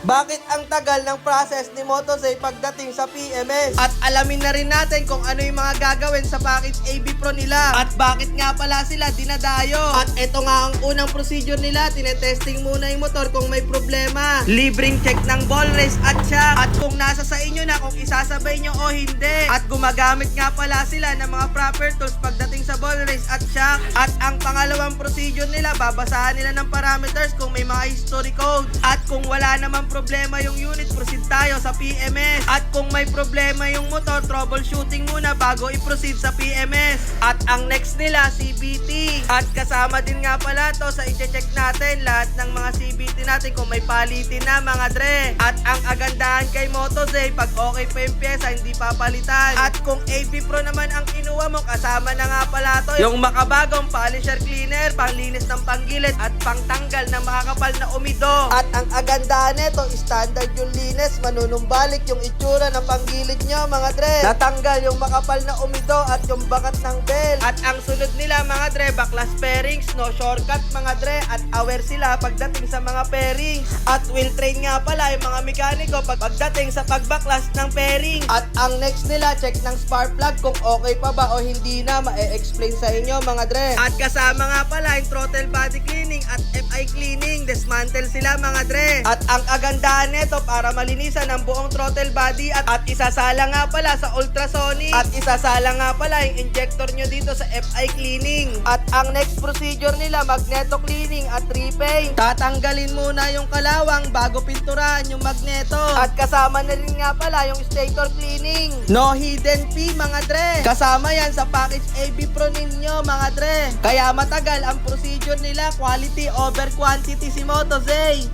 Bakit ang tagal ng process ni Motozay pagdating sa PMS? At alamin na rin natin kung ano yung mga gagawin sa package AB Pro nila. At bakit nga pala sila dinadayo. At ito nga ang unang procedure nila. Tinetesting muna yung motor kung may problema. Libreng check ng ball race at shock. At kung nasa sa inyo na kung isasabay nyo o hindi. At gumagamit nga pala sila ng mga proper tools pagdating sa ball race at shock. At ang pangalawang procedure nila, babasahan nila ng parameters kung may mga history code. At kung wala naman problema yung unit, proceed tayo sa PMS. At kung may problema yung motor, troubleshooting muna bago i-proceed sa PMS. At ang next nila, CBT. At kasama din nga pala to sa i-check natin lahat ng mga CBT natin kung may palitin na mga dre. At ang agandahan kay Motozay, pag okay pa yung pyesa, hindi papalitan. At kung AB Pro naman ang kinuha mo, kasama na nga pala to yung makabagong polisher cleaner, panglinis ng panggilid at pangtanggal ng makakapal na umido. At ang agandahan nito, standard yung linis, manunumbalik yung itsura ng panggilid nyo mga dre. Natanggal yung makapal na umido at yung bakat ng belt. At ang sunod nila mga dre, backlash pairings, no shortcut mga dre. At aware sila pagdating sa mga pairings. At will train nga pala yung mga mekaniko pagdating sa pagbaklas ng pairing. At ang next nila, check ng spark plug kung okay pa ba o hindi na, ma-explain sa inyo mga dre. At kasama nga pala yung throttle body cleaning at FI cleaning, dismantle sila mga dre. At ang agandahan nito para malinisan ang buong throttle body at isasala nga pala sa ultrasonic at isasala nga pala yung injector nyo dito sa FI cleaning. At ang next procedure nila, magneto cleaning at repaint. Tatanggalin muna yung kalawang bago pinturahan yung magneto. At kasama na rin nga pala yung stator cleaning. No hidden fee mga dre. Kasama yan sa package AB Pro ninyo mga dre. Kaya matagal ang procedure nila, quality over quantity si Motozay.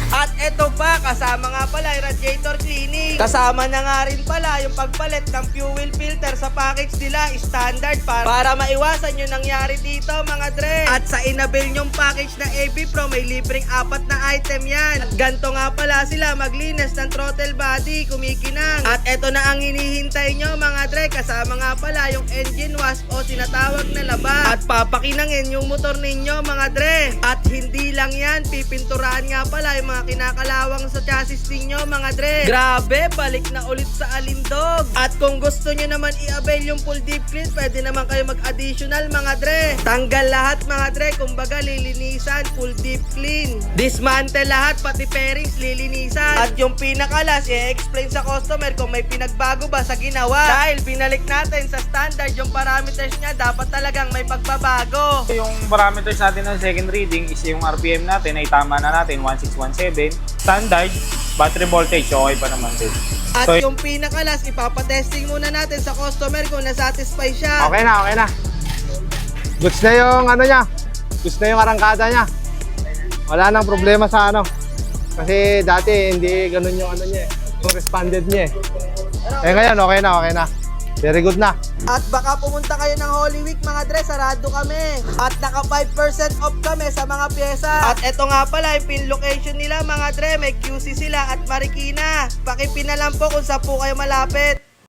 At eto pa, kasama nga pala yung radiator cleaning. Kasama na nga rin pala yung pagpalit ng fuel filter sa package nila, standard para maiwasan yung nangyari dito mga dre. At sa inabil nyong package na AB Pro, may libreng 4 na item yan. At ganto nga pala sila maglinis ng throttle body, kumikinang. At eto na ang hinihintay nyo mga dre, kasama nga pala yung engine wash o tinatawag na laba. At papakinangin yung motor ninyo mga dre. At hindi lang yan, pipinturahan nga pala yung mga kinakalawang sa chassis ninyo mga dre. Grabe, balik na ulit sa alindog. At kung gusto nyo naman i-avail yung full deep clean, pwede naman kayo mag-additional mga dre. Tanggal lahat mga dre, kumbaga lilinisan, full deep clean. Dismantle lahat, pati pairings lilinisan. At yung pinakalas, i-explain sa customer kung may pinagbago ba sa ginawa. Dahil binalik natin sa standard yung parameters niya, dapat talagang may pagbabago. Yung parameters natin ng second reading is yung RPM natin ay tama na natin, 1617. Standard, battery voltage, okay pa naman din. At so, yung pinakalas, ipapatesting muna natin sa customer kung nasatisfy siya. Okay na, okay na. Goods na yung ano niya. Goods na yung arangkada niya. Wala nang problema sa ano. Kasi dati hindi ganun yung ano niya, yung responded niya. Eh ngayon, okay na, okay na. Very good na. At baka pumunta kayo ng Holy Week mga dre, sarado kami. At naka 5% off kami sa mga pyesa. At eto nga pala yung pin location nila mga dre, may QC sila at Marikina. Pakipin na lang po kung saan po kayo malapit.